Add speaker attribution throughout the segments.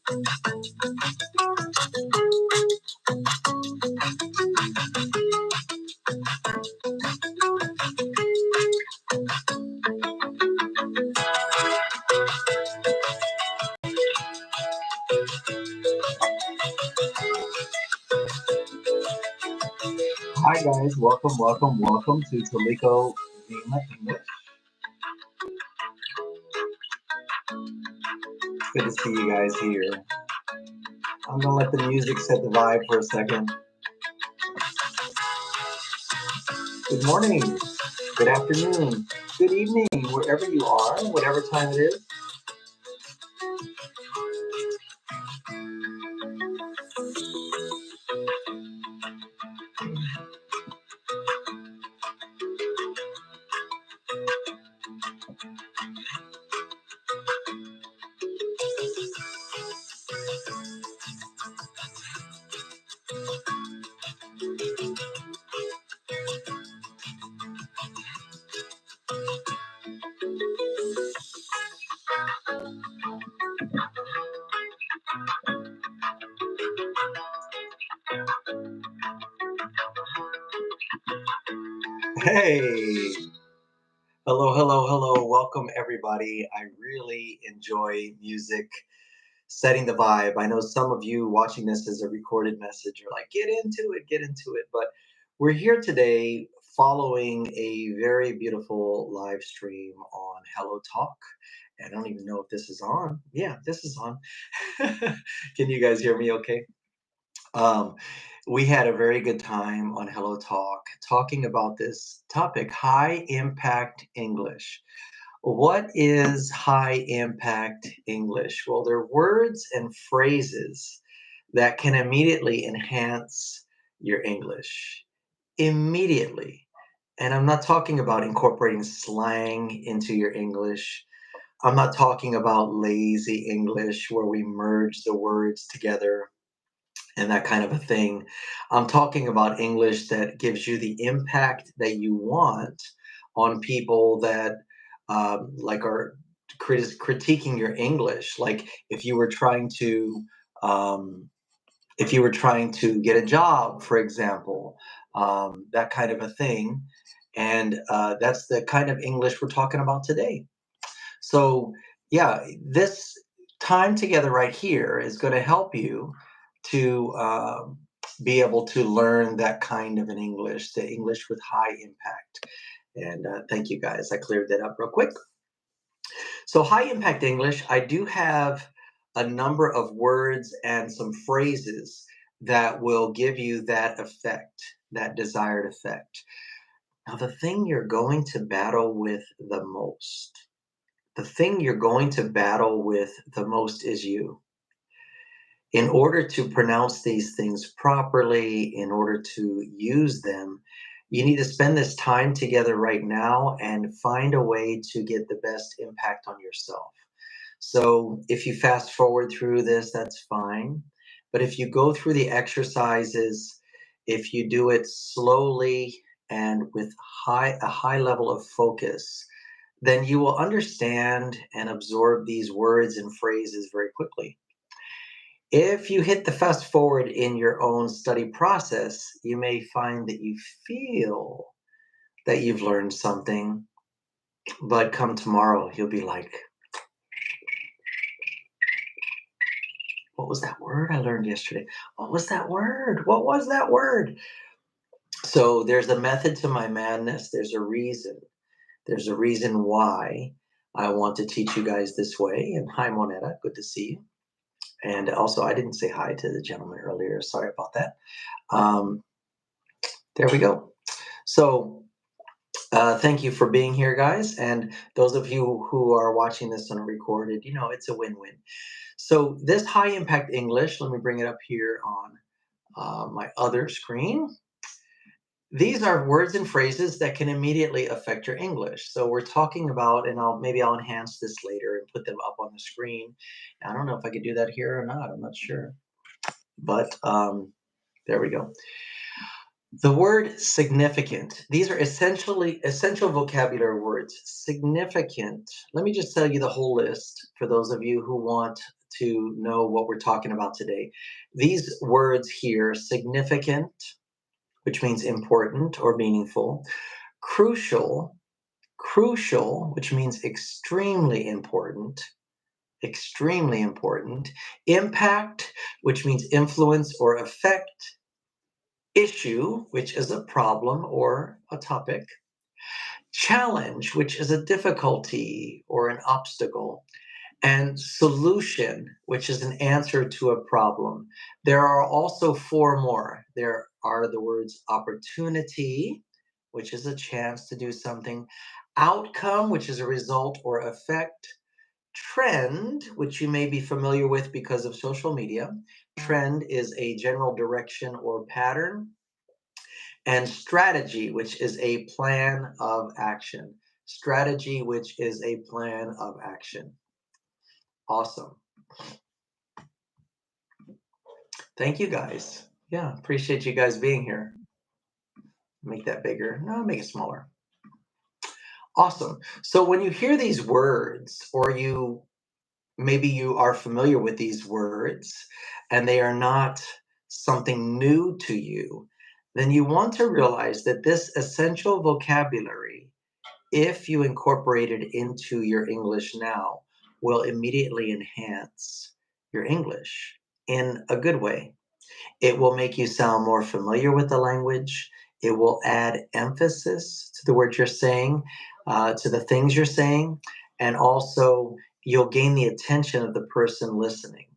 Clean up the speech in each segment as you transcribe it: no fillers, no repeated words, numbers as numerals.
Speaker 1: Hi guys, welcome to Toliko Vima English. It's good to see you guys here. I'm gonna let the music set the vibe for a second. Good morning, good afternoon, good evening, wherever you are, whatever time it is. Hey, hello. Welcome everybody. I really enjoy music, setting the vibe. I know some of you watching this as a recorded message are like, get into it. But we're here today following a very beautiful live stream on Hello Talk. And I don't even know if this is on. Yeah, this is on. Can you guys hear me okay? Um, we had a very good time on Hello Talk talking about this topic, high impact English. What is high impact English? Well, they're words and phrases that can immediately enhance your English. Immediately. And I'm not talking about incorporating slang into your English. I'm not talking about lazy English where we merge the words together and that kind of a thing. I'm talking about English that gives you the impact that you want on people that like are critiquing your English. Like um, if you were trying to get a job, for example, that kind of a thing. And that's the kind of English we're talking about today. So, yeah, this time together right here is going to help you to be able to learn that kind of an English, the English with high impact. And thank you guys. I cleared that up real quick. So, high impact English, I do have a number of words and some phrases that will give you that effect, that desired effect. Now, the thing you're going to battle with the most is you. In order to pronounce these things properly, in order to use them, you need to spend this time together right now and find a way to get the best impact on yourself. So if you fast forward through this, that's fine. But if you go through the exercises, if you do it slowly and with a high level of focus, then you will understand and absorb these words and phrases very quickly. If you hit the fast forward in your own study process, you may find that you feel that you've learned something, but come tomorrow, you'll be like, what was that word I learned yesterday? What was that word? What was that word? So there's a method to my madness. There's a reason. There's a reason why I want to teach you guys this way. And hi, Monetta. Good to see you. And also, I didn't say hi to the gentleman earlier. Sorry about that. Um, there we go. So thank you for being here, guys. And those of you who are watching this on a recorded, it's a win-win. So this high impact English, let me bring it up here on my other screen. These are words and phrases that can immediately affect your English. So we're talking about, and maybe I'll enhance this later and put them up on the screen. I don't know if I could do that here or not. I'm not sure. But there we go. The word significant. These are essential vocabulary words. Significant. Let me just tell you the whole list for those of you who want to know what we're talking about today. These words here, significant, which means important or meaningful, crucial, crucial, which means extremely important, impact, which means influence or effect, issue, which is a problem or a topic, challenge, which is a difficulty or an obstacle, and solution, which is an answer to a problem. There are also four more. There are the words opportunity, which is a chance to do something, outcome, which is a result or effect, trend, which you may be familiar with because of social media. Trend is a general direction or pattern, and strategy, which is a plan of action. Strategy, which is a plan of action. Awesome. Thank you guys. Yeah, appreciate you guys being here. Make that bigger. No, make it smaller. Awesome. So when you hear these words, or maybe you are familiar with these words and they are not something new to you, then you want to realize that this essential vocabulary, if you incorporate it into your English now, will immediately enhance your English in a good way. It will make you sound more familiar with the language. It will add emphasis to the words you're saying, to the things you're saying, and also you'll gain the attention of the person listening.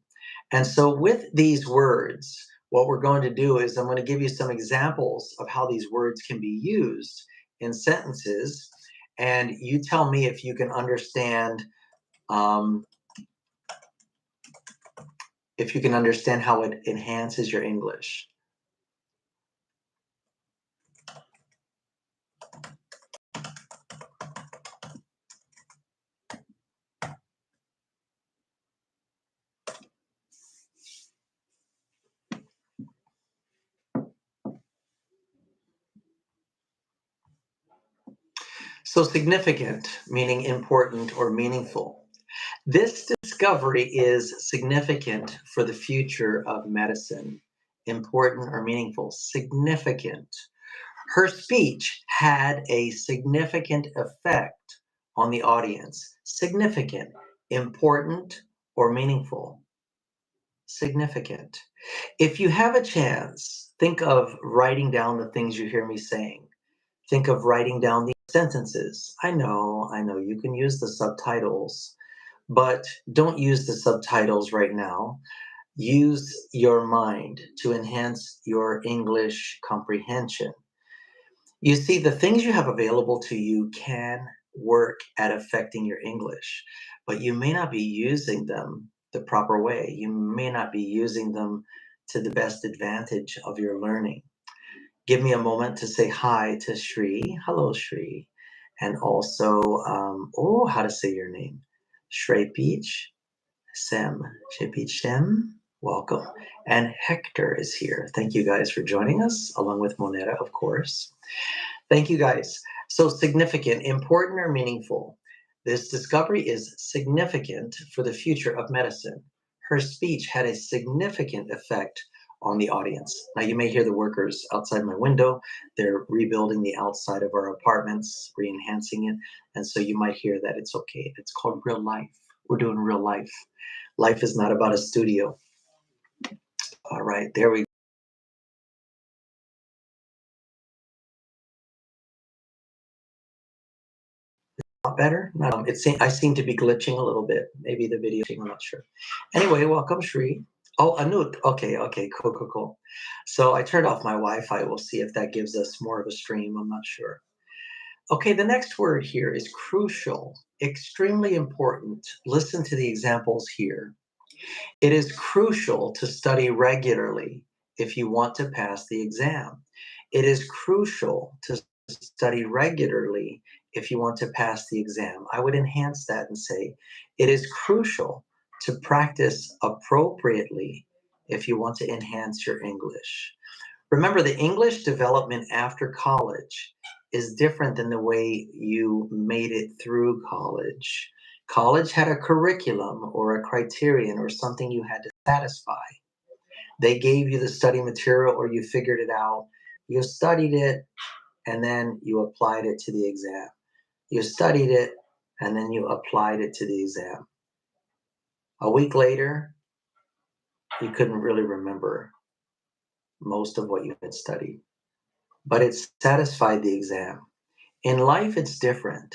Speaker 1: And so, with these words, what we're going to do is I'm going to give you some examples of how these words can be used in sentences, and you tell me if you can understand. If you can understand how it enhances your English. So significant, meaning important or meaningful. This discovery is significant for the future of medicine. Important or meaningful, significant. Her speech had a significant effect on the audience. Significant, important or meaningful. Significant. If you have a chance, think of writing down the things you hear me saying. Think of writing down the sentences. I know, you can use the subtitles, but don't use the subtitles right now. Use your mind to enhance your English comprehension. You see, the things you have available to you can work at affecting your English, but you may not be using them the proper way. You may not be using them to the best advantage of your learning. Give me a moment to say hi to Shri. Hello, Shri. And also, how to say your name? Shrey Peach, Sem, Shrey Peach Sem, welcome. And Hector is here. Thank you guys for joining us, along with Moneta, of course. Thank you guys. So significant, important, or meaningful. This discovery is significant for the future of medicine. Her speech had a significant effect on the audience. Now you may hear the workers outside my window. They're rebuilding the outside of our apartments, re-enhancing it. And so you might hear that. It's okay. It's called real life. We're doing real life. Life is not about a studio. All right, there we go. Better? I seem to be glitching a little bit. Maybe the video, I'm not sure. Anyway, welcome, Shri. Oh, Anut. Okay, cool. So I turned off my Wi-Fi. We'll see if that gives us more of a stream. I'm not sure. Okay, the next word here is crucial, extremely important. Listen to the examples here. It is crucial to study regularly if you want to pass the exam. It is crucial to study regularly if you want to pass the exam. I would enhance that and say, it is crucial to practice appropriately if you want to enhance your English. Remember, the English development after college is different than the way you made it through college. College had a curriculum or a criterion or something you had to satisfy. They gave you the study material or you figured it out. You studied it and then you applied it to the exam. You studied it and then you applied it to the exam. A week later, you couldn't really remember most of what you had studied, but it satisfied the exam. In life, it's different.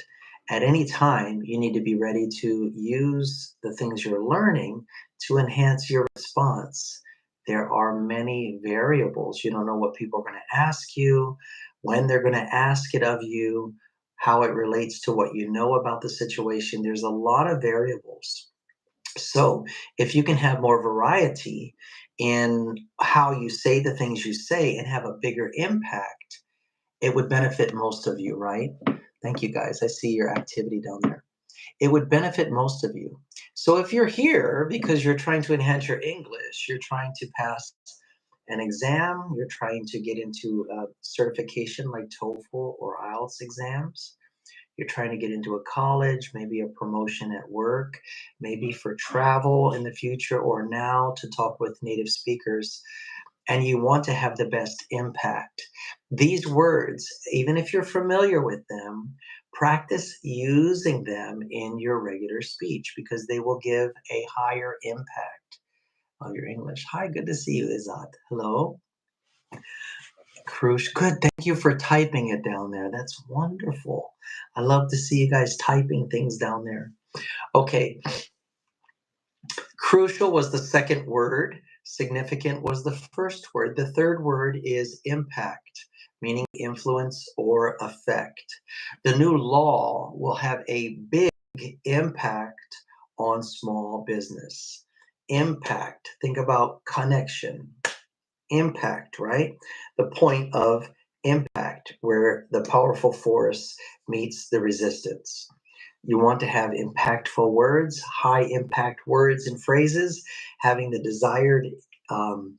Speaker 1: At any time, you need to be ready to use the things you're learning to enhance your response. There are many variables. You don't know what people are going to ask you, when they're going to ask it of you, how it relates to what you know about the situation. There's a lot of variables. So, if you can have more variety in how you say the things you say and have a bigger impact, it would benefit most of you, right? Thank you guys. I see your activity down there. It would benefit most of you. So if you're here because you're trying to enhance your English, you're trying to pass an exam, you're trying to get into a certification like TOEFL or IELTS exams, you're trying to get into a college, maybe a promotion at work, maybe for travel in the future or now to talk with native speakers, and you want to have the best impact. These words, even if you're familiar with them, practice using them in your regular speech because they will give a higher impact on your English. Hi, good to see you, Izat. Hello. Krush, good. Thank you for typing it down there. That's wonderful. I love to see you guys typing things down there. Okay, crucial was the second word. Significant was the first word. The third word is impact, meaning influence or effect. The new law will have a big impact on small business. Impact, think about connection. Impact, right? The point of impact, where the powerful force meets the resistance. You want to have impactful words, high impact words and phrases, having the desired um,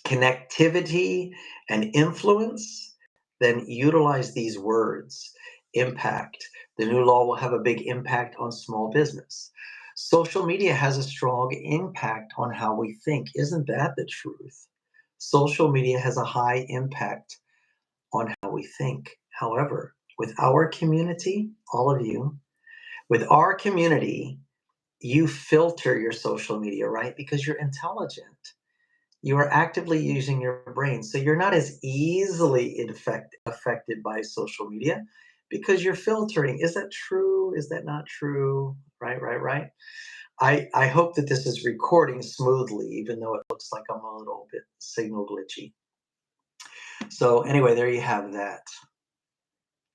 Speaker 1: connectivity and influence, then utilize these words. Impact. The new law will have a big impact on small business. Social media has a strong impact on how we think. Isn't that the truth? Social media has a high impact on how we think. However, with our community, all of you, with our community, you filter your social media, right? Because you're intelligent. You are actively using your brain. So you're not as easily affected by social media because you're filtering. Is that true? Is that not true? Right, right, right. I hope that this is recording smoothly, even though it looks like I'm a little bit signal glitchy. So anyway, there you have that.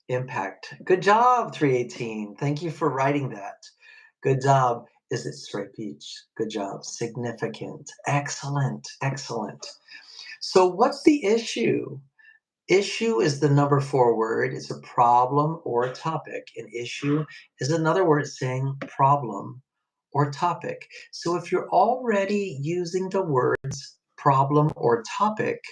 Speaker 1: Impact. Good job, 318. Thank you for writing that. Good job. Is it straight peach? Good job. Significant. Excellent. Excellent. So what's the issue? Issue is the number 4 word. It's a problem or a topic. An issue is another word saying problem or topic. So if you're already using the words problem or topic,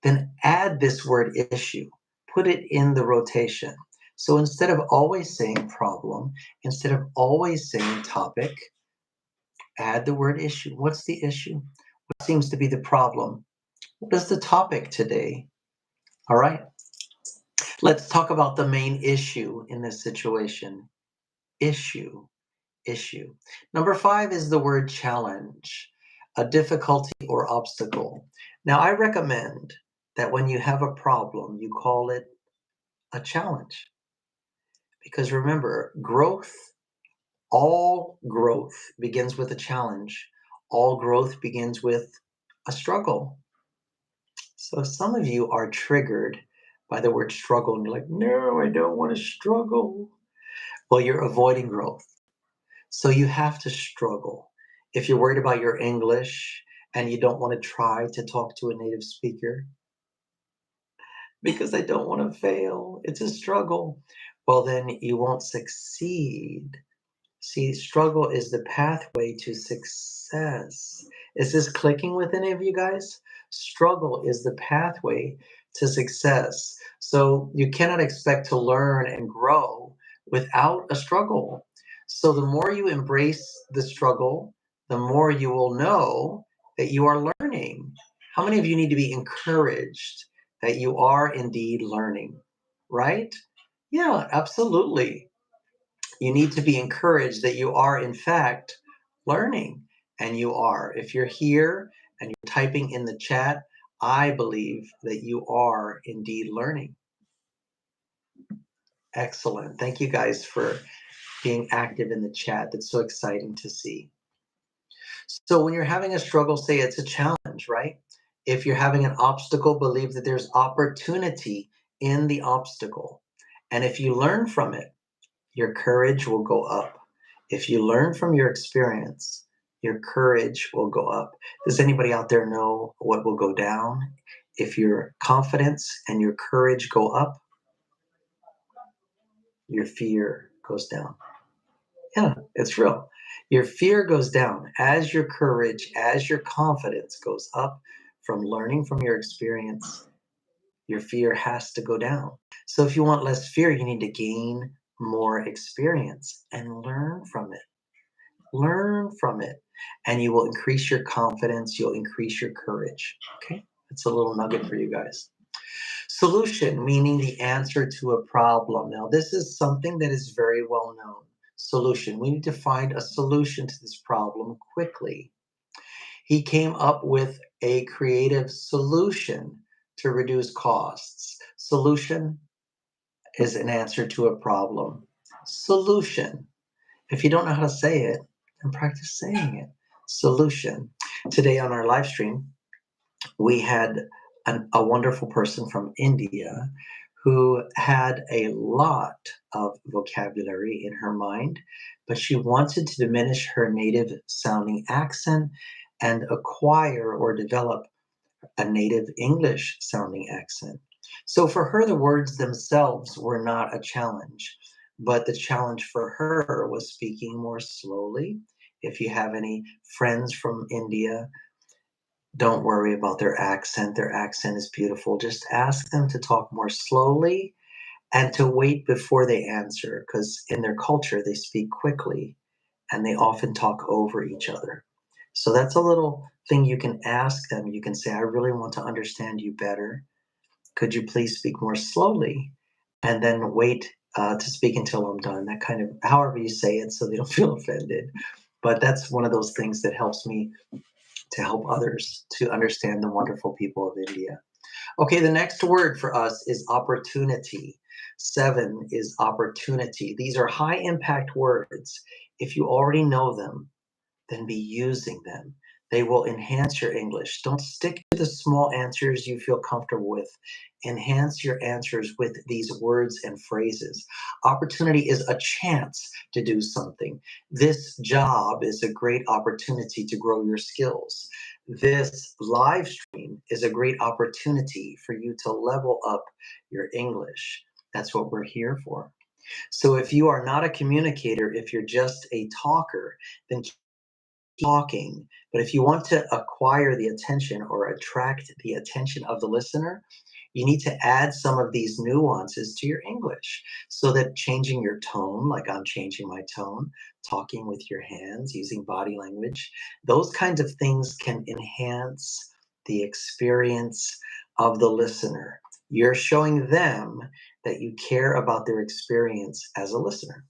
Speaker 1: then add this word issue. Put it in the rotation. So instead of always saying problem, instead of always saying topic, add the word issue. What's the issue? What seems to be the problem? What is the topic today? All right. Let's talk about the main issue in this situation. Issue, issue. Number 5 is the word challenge, a difficulty or obstacle. Now, I recommend that when you have a problem, you call it a challenge. Because remember, all growth begins with a challenge. All growth begins with a struggle. So some of you are triggered by the word struggle and you're like, no, I don't want to struggle. Well, you're avoiding growth. So you have to struggle. If you're worried about your English and you don't want to try to talk to a native speaker because I don't want to fail, it's a struggle. Well, then you won't succeed. See, struggle is the pathway to success. Is this clicking with any of you guys? Struggle is the pathway to success. So you cannot expect to learn and grow without a struggle. So the more you embrace the struggle, the more you will know that you are learning. How many of you need to be encouraged that you are indeed learning? Right? Yeah, absolutely. You need to be encouraged that you are, in fact, learning. And you are. If you're here and you're typing in the chat, I believe that you are indeed learning. Excellent. Thank you guys for being active in the chat. That's so exciting to see. So, when you're having a struggle, say it's a challenge, right? If you're having an obstacle, believe that there's opportunity in the obstacle. And if you learn from it, your courage will go up. If you learn from your experience, your courage will go up. Does anybody out there know what will go down if your confidence and your courage go up? Your fear goes down. Yeah, it's real. Your fear goes down as your courage, as your confidence goes up from learning from your experience. Your fear has to go down. So if you want less fear, you need to gain more experience and learn from it. Learn from it, and you will increase your confidence. You'll increase your courage. Okay, that's a little nugget for you guys. Solution, meaning the answer to a problem. Now, this is something that is very well known. Solution, we need to find a solution to this problem quickly. He came up with a creative solution to reduce costs. Solution is an answer to a problem. Solution. If you don't know how to say it, then practice saying it. Solution. Today on our live stream, we had a wonderful person from India who had a lot of vocabulary in her mind, but she wanted to diminish her native sounding accent and acquire or develop a native English sounding accent. So for her, the words themselves were not a challenge, but the challenge for her was speaking more slowly. If you have any friends from India, don't worry about their accent. Their accent is beautiful. Just ask them to talk more slowly and to wait before they answer, because in their culture, they speak quickly and they often talk over each other. So that's a little thing you can ask them. You can say, I really want to understand you better. Could you please speak more slowly? And then wait to speak until I'm done. That kind of, however you say it, so they don't feel offended. But that's one of those things that helps me to help others to understand the wonderful people of India. Okay, the next word for us is opportunity. 7 is opportunity. These are high impact words. If you already know them, then be using them. They will enhance your English. Don't stick to the small answers you feel comfortable with. Enhance your answers with these words and phrases. Opportunity is a chance to do something. This job is a great opportunity to grow your skills. This live stream is a great opportunity for you to level up your English. That's what we're here for. So if you are not a communicator, if you're just a talker, then talking. But if you want to acquire the attention or attract the attention of the listener, you need to add some of these nuances to your English so that changing your tone, like I'm changing my tone, talking with your hands, using body language, those kinds of things can enhance the experience of the listener. You're showing them that you care about their experience as a listener.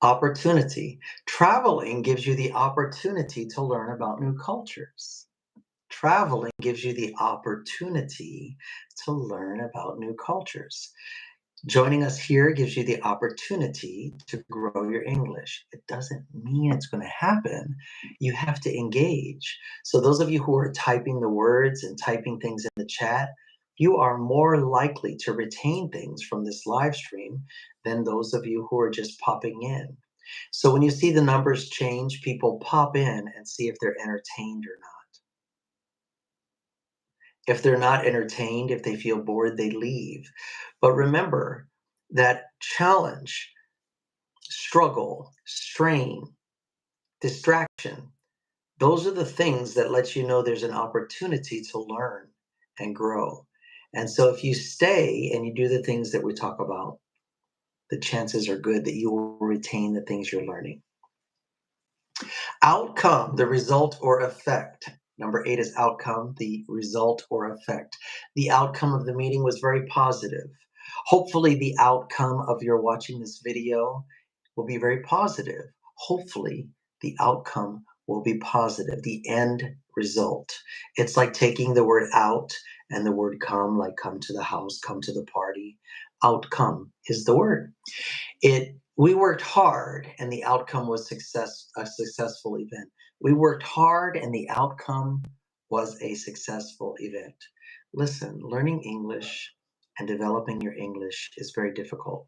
Speaker 1: Opportunity. Traveling gives you the opportunity to learn about new cultures. Traveling gives you the opportunity to learn about new cultures. Joining us here gives you the opportunity to grow your English. It doesn't mean it's going to happen. You have to engage. So, those of you who are typing the words and typing things in the chat, you are more likely to retain things from this live stream than those of you who are just popping in. So, when you see the numbers change, people pop in and see if they're entertained or not. If they're not entertained, if they feel bored, they leave. But remember that challenge, struggle, strain, distraction, those are the things that let you know there's an opportunity to learn and grow. And so if you stay and you do the things that we talk about, the chances are good that you will retain the things you're learning. Outcome, the result or effect. Number 8 is outcome, the result or effect. The outcome of the meeting was very positive. Hopefully, the outcome of your watching this video will be very positive. Hopefully, the outcome will be positive, the end result. It's like taking the word out and the word come, like come to the house, come to the party. Outcome is the word. We worked hard and the outcome was a successful event. We worked hard and the outcome was a successful event. Listen, learning English and developing your English is very difficult.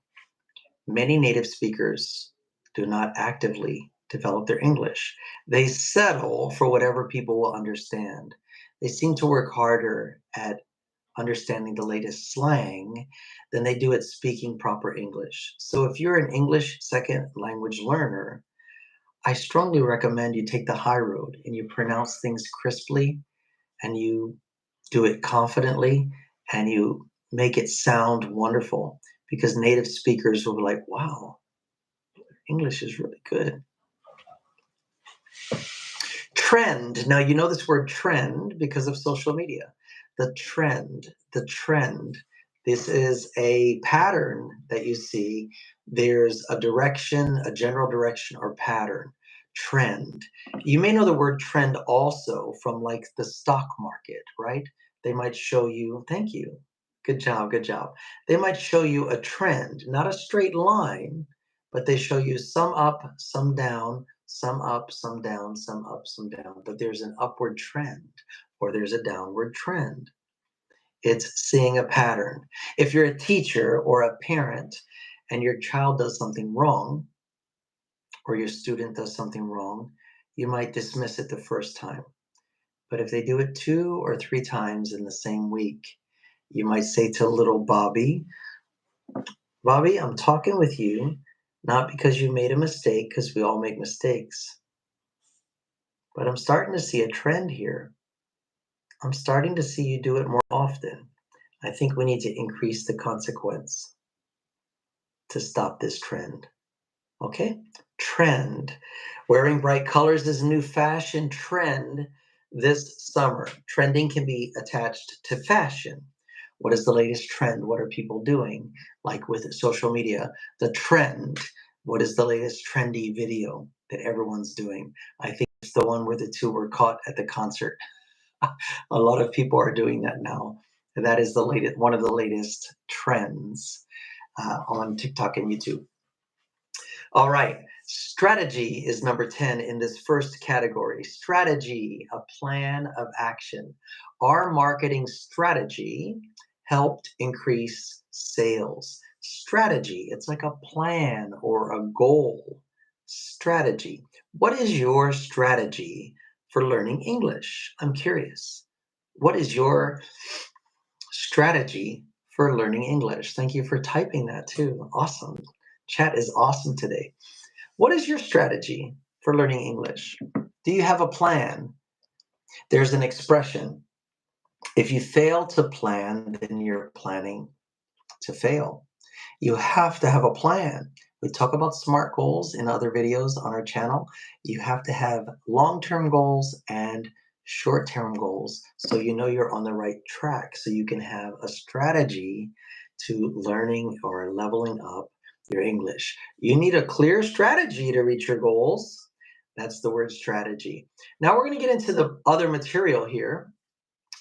Speaker 1: Many native speakers do not actively develop their English. They settle for whatever people will understand. They seem to work harder at understanding the latest slang than they do at speaking proper English. So if you're an English second language learner, I strongly recommend you take the high road and you pronounce things crisply and you do it confidently and you make it sound wonderful, because native speakers will be like, wow, English is really good. Trend. Now, you know this word trend because of social media. The trend, the trend. This is a pattern that you see. There's a direction, a general direction or pattern. Trend. You may know the word trend also from like the stock market, right? They might show you, thank you. Good job, good job. They might show you a trend, not a straight line, but they show you some up, some down, some up, some down, some up, some down, but there's an upward trend or there's a downward trend. It's seeing a pattern. If you're a teacher or a parent and your child does something wrong or your student does something wrong, you might dismiss it the first time. But if they do it 2 or 3 times in the same week, you might say to little Bobby, Bobby, I'm talking with you, not because you made a mistake, because we all make mistakes. But I'm starting to see a trend here. I'm starting to see you do it more often. I think we need to increase the consequence to stop this trend. Okay? Trend. Wearing bright colors is a new fashion trend this summer. Trending can be attached to fashion. What is the latest trend? What are people doing? Like with social media, the trend. What is the latest trendy video that everyone's doing? I think it's the one where the two were caught at the concert. A lot of people are doing that now. And that is the latest, one of the latest trends on TikTok and YouTube. All right, strategy is number 10 in this first category. Strategy, a plan of action. Our marketing strategy helped increase sales. Strategy, it's like a plan or a goal. Strategy. What is your strategy for learning English? I'm curious. What is your strategy for learning English? Thank you for typing that too. Awesome. Chat is awesome today. What is your strategy for learning English? Do you have a plan? There's an expression. If you fail to plan, then you're planning to fail. You have to have a plan. We talk about SMART goals in other videos on our channel. You have to have long-term goals and short-term goals so you know you're on the right track, so you can have a strategy to learning or leveling up your English. You need a clear strategy to reach your goals. That's the word strategy. Now we're going to get into the other material here,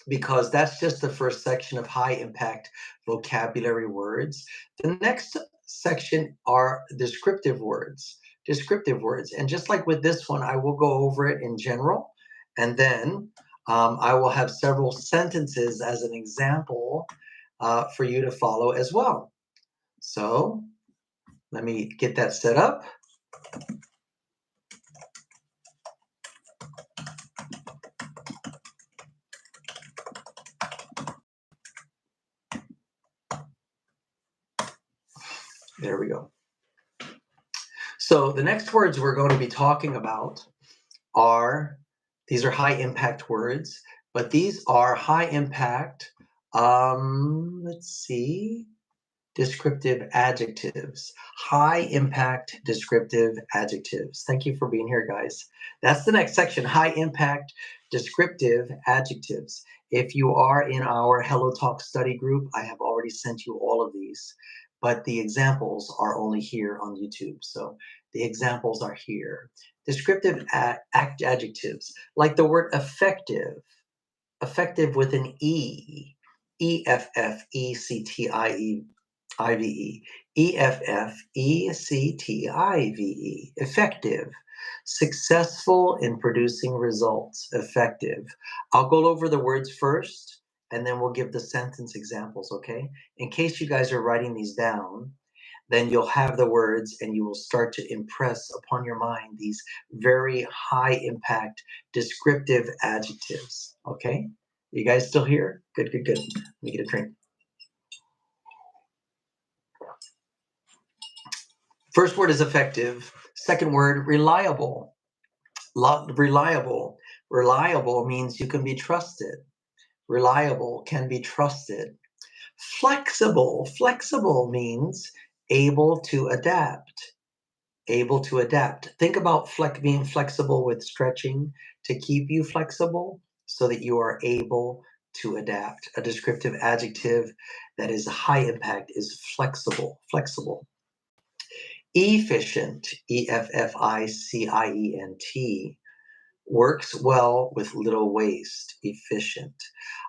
Speaker 1: because that's just the first section of high impact vocabulary words. The next section are descriptive words. Descriptive words. And just like with this one, I will go over it in general, and then I will have several sentences as an example for you to follow as well. So let me get that set up. There we go. So the next words we're going to be talking about these are high impact words, but these are high impact, let's see, descriptive adjectives. High impact descriptive adjectives. Thank you for being here, guys. That's the next section, high impact descriptive adjectives. If you are in our Hello Talk study group, I have already sent you all of these, but the examples are only here on YouTube. So the examples are here. Descriptive adjectives, like the word effective, effective with an E, Effective, Effective, effective, successful in producing results, effective. I'll go over the words first, and then we'll give the sentence examples, okay? In case you guys are writing these down, then you'll have the words and you will start to impress upon your mind these very high impact descriptive adjectives, okay? You guys still here? Good, good, good. Let me get a drink. First word is effective. Second word, reliable. Reliable. Reliable means you can be trusted. Reliable can be trusted. Flexible. Flexible means able to adapt. Able to adapt. Think about being flexible with stretching to keep you flexible so that you are able to adapt. A descriptive adjective that is high impact is flexible. Flexible. Efficient, Efficient, works well with little waste. Efficient.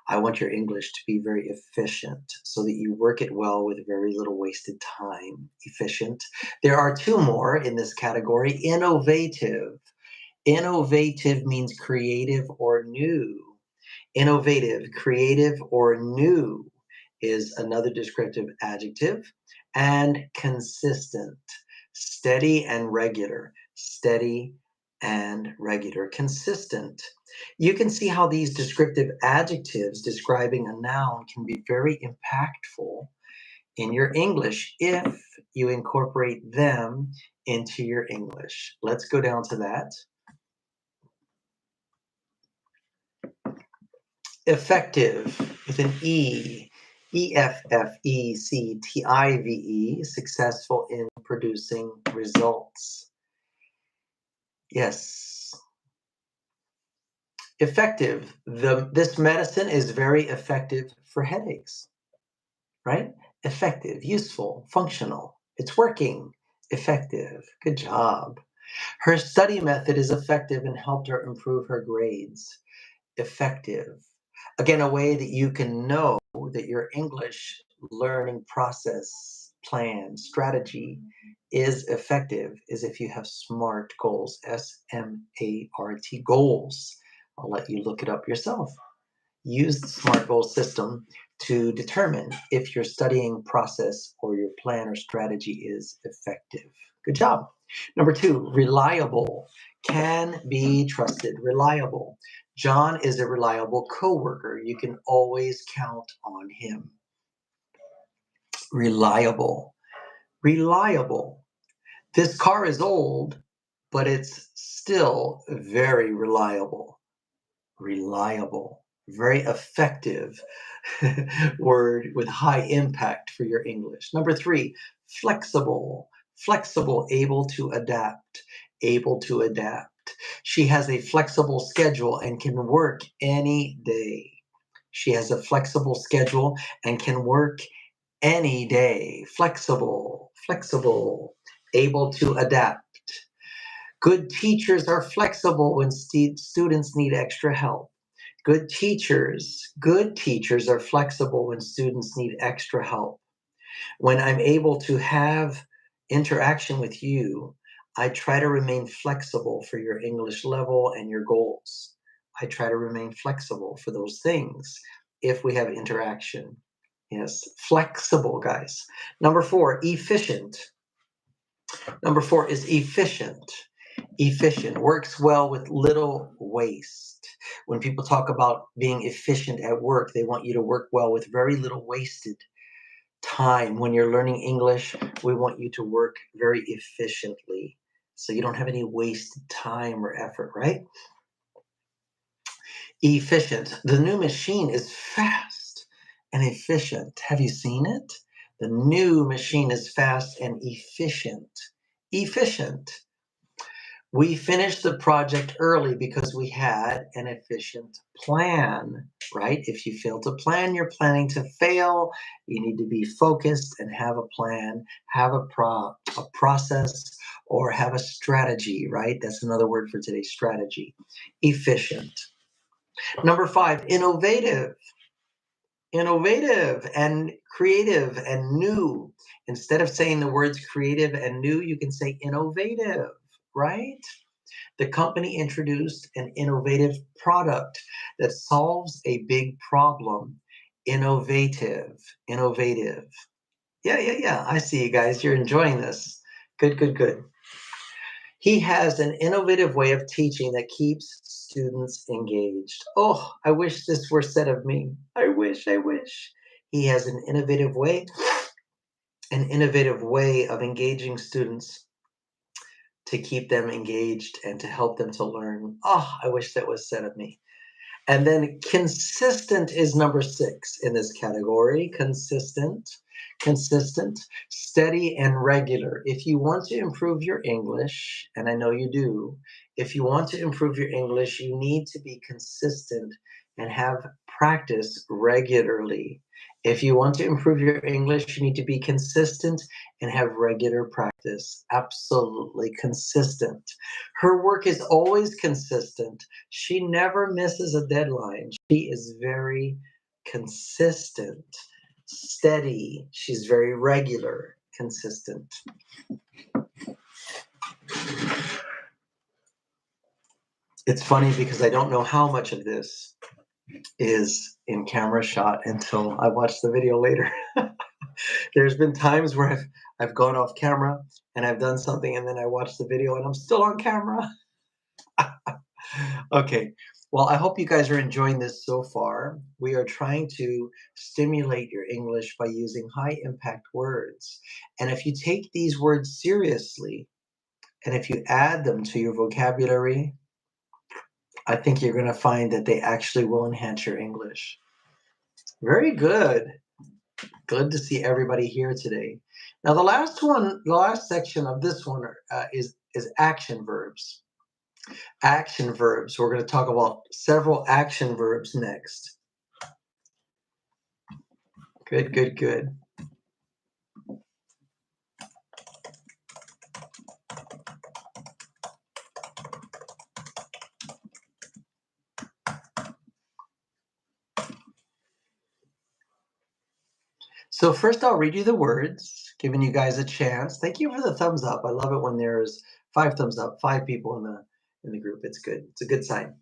Speaker 1: I want your English to be very efficient so that you work it well with very little wasted time. Efficient. There are two more in this category. Innovative. Innovative means creative or new. Innovative, creative, or new is another descriptive adjective. And consistent, steady and regular, steady and regular, consistent. You can see how these descriptive adjectives describing a noun can be very impactful in your English if you incorporate them into your English. Let's go down to that. Effective with an E, Effective, successful in producing results. Yes. Effective. This medicine is very effective for headaches, right? Effective, useful, functional. It's working. Effective. Good job. Her study method is effective and helped her improve her grades. Effective. Again, a way that you can know that your English learning process, plan, strategy is effective is if you have SMART goals, SMART goals. I'll let you look it up yourself. Use the SMART goal system to determine if your studying process or your plan or strategy is effective. Good job. Number two, reliable, can be trusted. Reliable. John is a reliable coworker. You can always count on him. Reliable. Reliable. This car is old, but it's still very reliable. Reliable. Very effective word with high impact for your English. Number three, flexible. Flexible, able to adapt. Able to adapt. She has a flexible schedule and can work any day. She has a flexible schedule and can work any day. Flexible, flexible, able to adapt. Good teachers are flexible when students need extra help. Good teachers are flexible when students need extra help. When I'm able to have interaction with you, I try to remain flexible for your English level and your goals. I try to remain flexible for those things if we have interaction. Yes, flexible, guys. Number four, efficient. Number four is efficient. Efficient, works well with little waste. When people talk about being efficient at work, they want you to work well with very little wasted time. When you're learning English, we want you to work very efficiently so you don't have any wasted time or effort, right? Efficient. The new machine is fast and efficient. Have you seen it? The new machine is fast and efficient. Efficient. We finished the project early because we had an efficient plan, right? If you fail to plan, you're planning to fail. You need to be focused and have a plan, have a process, or have a strategy, right? That's another word for today, strategy. Efficient. Number 5, innovative. Innovative and creative and new. Instead of saying the words creative and new, you can say innovative, right? The company introduced an innovative product that solves a big problem. Innovative, innovative. Yeah. I see you guys. You're enjoying this. Good. He has an innovative way of teaching that keeps students engaged. Oh, I wish this were said of me. I wish. He has an innovative way of engaging students to keep them engaged and to help them to learn. Oh, I wish that was said of me. And then consistent is number 6 in this category. Consistent, steady, and regular. If you want to improve your English, and I know you do, if you want to improve your English, you need to be consistent and have practice regularly. If you want to improve your English, you need to be consistent and have regular practice. Absolutely consistent. Her work is always consistent. She never misses a deadline. She is very consistent, steady. She's very regular, consistent. It's funny because I don't know how much of this is in camera shot until I watch the video later. There's been times where I've gone off camera and I've done something and then I watch the video and I'm still on camera. Okay. Well, I hope you guys are enjoying this so far. We are trying to stimulate your English by using high impact words. And if you take these words seriously and if you add them to your vocabulary, I think you're going to find that they actually will enhance your English. Very good. Good to see everybody here today. Now, the last section of this one is action verbs. Action verbs. We're going to talk about several action verbs next. Good. So first I'll read you the words, giving you guys a chance. Thank you for the thumbs up. I love it when there's 5 thumbs up, 5 people in the group. It's good. It's a good sign.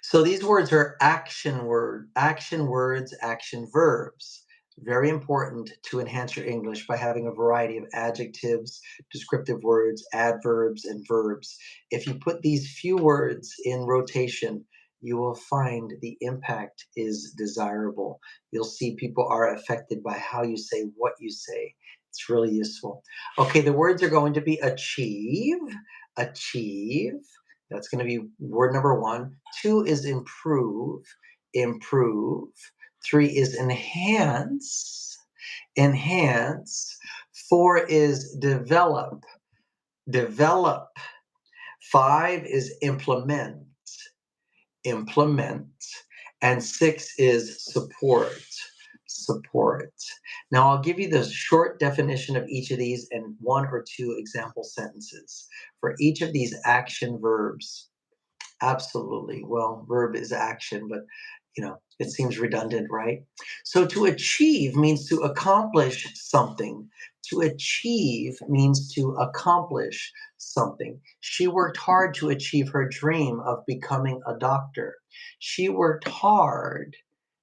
Speaker 1: So these words are action words, action verbs. Very important to enhance your English by having a variety of adjectives, descriptive words, adverbs, and verbs. If you put these few words in rotation, you will find the impact is desirable. You'll see people are affected by how you say what you say. It's really useful. Okay, the words are going to be achieve. That's going to be word number 1. 2 is improve. 3 is enhance. 4 is develop. 5 is implement. And 6 is support. Now I'll give you the short definition of each of these and 1 or 2 example sentences for each of these action verbs. Absolutely. Well, verb is action, but it seems redundant, right? So to achieve means to accomplish something. To achieve means to accomplish something. She worked hard to achieve her dream of becoming a doctor. She worked hard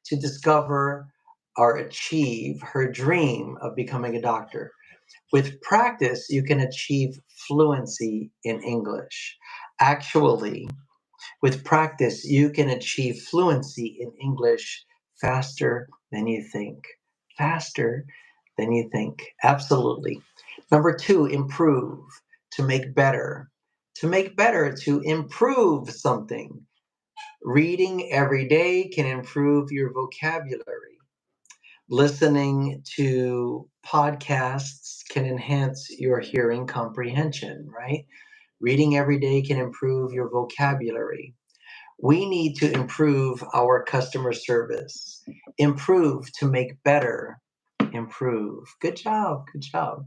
Speaker 1: to discover or achieve her dream of becoming a doctor. With practice, you can achieve fluency in English. Actually, with practice, you can achieve fluency in English faster than you think. Faster than you think. Absolutely. Number 2, improve. To make better. To make better, to improve something. Reading every day can improve your vocabulary. Listening to podcasts can enhance your hearing comprehension, right? Reading every day can improve your vocabulary. We need to improve our customer service. Improve to make better. Improve. Good job. Good job.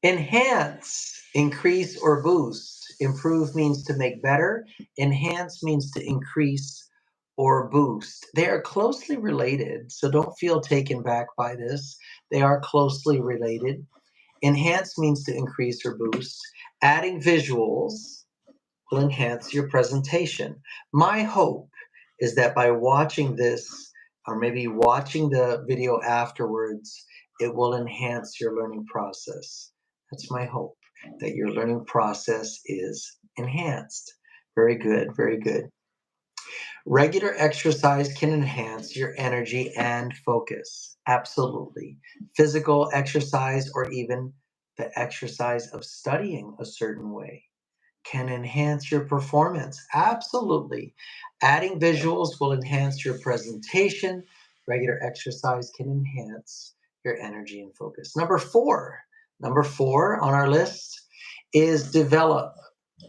Speaker 1: Enhance, increase or boost. Improve means to make better. Enhance means to increase or boost. They are closely related, so don't feel taken back by this. They are closely related. Enhance means to increase or boost. Adding visuals will enhance your presentation. My hope is that by watching this, or maybe watching the video afterwards, it will enhance your learning process. That's my hope, that your learning process is enhanced. Very good, very good. Regular exercise can enhance your energy and focus. Absolutely. Physical exercise, or even the exercise of studying a certain way, can enhance your performance. Absolutely. Adding visuals will enhance your presentation. Regular exercise can enhance your energy and focus. Number four on our list is develop,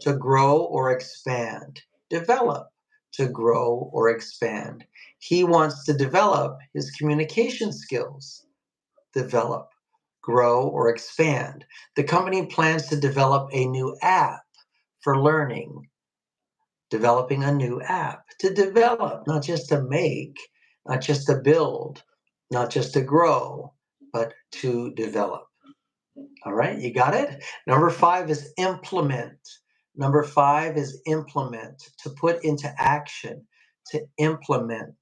Speaker 1: to grow or expand. Develop, to grow or expand. He wants to develop his communication skills. Develop, grow, or expand. The company plans to develop a new app for learning. Developing a new app. To develop, not just to make, not just to build, not just to grow, but to develop. All right, you got it? Number five is implement. Number five is implement, to put into action, to implement.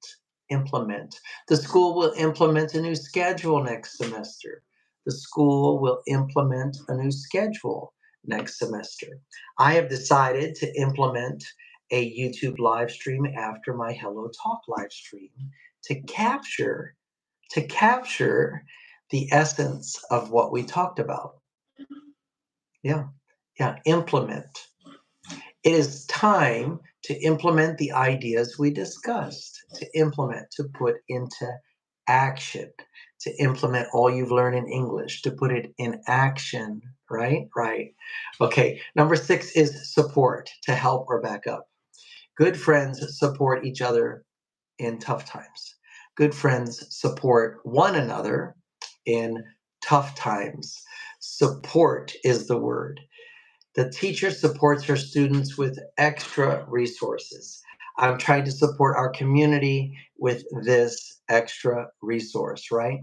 Speaker 1: Implement. The school will implement a new schedule next semester. The school will implement a new schedule next semester. I have decided to implement a YouTube live stream after my Hello Talk live stream to capture the essence of what we talked about. Yeah, yeah, implement. It is time to implement the ideas we discussed, to implement, to put into action, to implement all you've learned in English, to put it in action, right? Right. Okay, number six is support, to help or back up. Good friends support each other in tough times. Good friends support one another in tough times. Support is the word. The teacher supports her students with extra resources. I'm trying to support our community with this extra resource, right?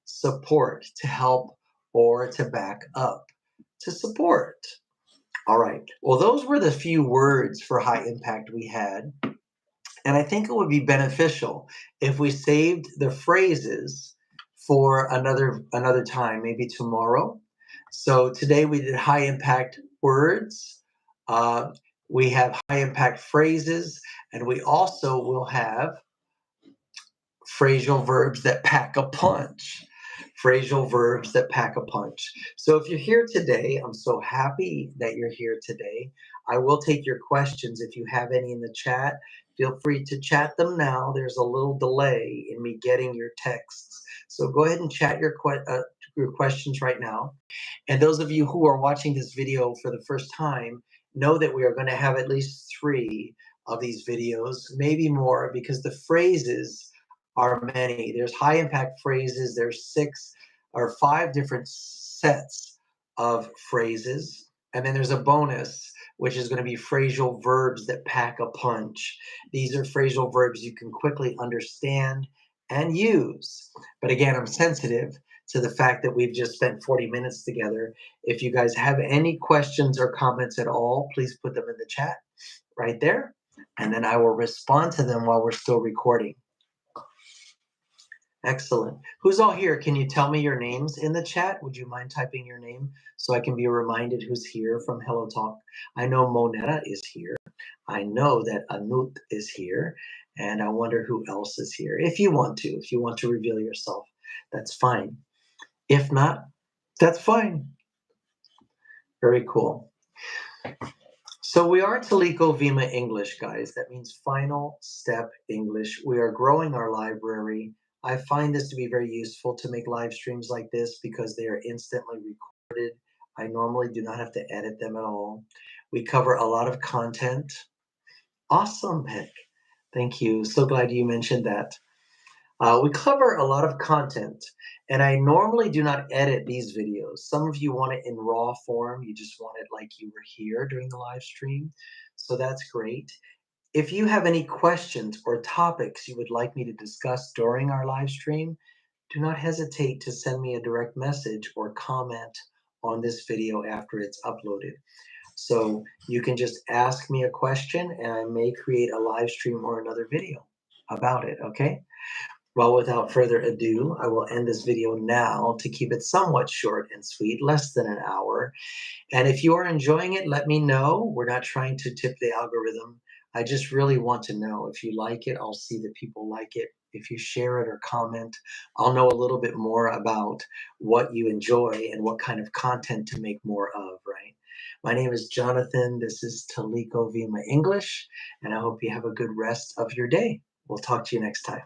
Speaker 1: Support, to help or to back up, to support. All right. Well, those were the few words for high impact we had. And I think it would be beneficial if we saved the phrases for another time, maybe tomorrow. So today we did high impact words. Uh, we have high impact phrases, and we also will have phrasal verbs that pack a punch. Phrasal verbs that pack a punch. So if you're here today, I'm so happy that you're here today. I will take your questions if you have any in the chat. Feel free to chat them now. There's a little delay in me getting your texts. So go ahead and chat your questions right now. And those of you who are watching this video for the first time, know that we are going to have at least 3 of these videos, maybe more, because the phrases are many. There's high impact phrases. There's 6 or 5 different sets of phrases. And then there's a bonus, which is going to be phrasal verbs that pack a punch. These are phrasal verbs you can quickly understand and use. But again, I'm sensitive to the fact that we've just spent 40 minutes together. If you guys have any questions or comments at all, please put them in the chat right there. And then I will respond to them while we're still recording. Excellent. Who's all here? Can you tell me your names in the chat? Would you mind typing your name so I can be reminded who's here from Hello Talk? I know Monetta is here. I know that Anut is here. And I wonder who else is here. If you want to reveal yourself, that's fine. If not, that's fine. Very cool. So we are Toliko Vima English, guys. That means final step English. We are growing our library. I find this to be very useful to make live streams like this because they are instantly recorded. I normally do not have to edit them at all. We cover a lot of content. Awesome pick. Thank you. So glad you mentioned that. We cover a lot of content, and I normally do not edit these videos. Some of you want it in raw form. You just want it like you were here during the live stream. So that's great. If you have any questions or topics you would like me to discuss during our live stream, do not hesitate to send me a direct message or comment on this video after it's uploaded. So you can just ask me a question and I may create a live stream or another video about it, okay? Well, without further ado, I will end this video now to keep it somewhat short and sweet, less than an hour. And if you are enjoying it, let me know. We're not trying to tip the algorithm. I just really want to know. If you like it, I'll see that people like it. If you share it or comment, I'll know a little bit more about what you enjoy and what kind of content to make more of, right? My name is Jonathan. This is Taliko Vima English, and I hope you have a good rest of your day. We'll talk to you next time.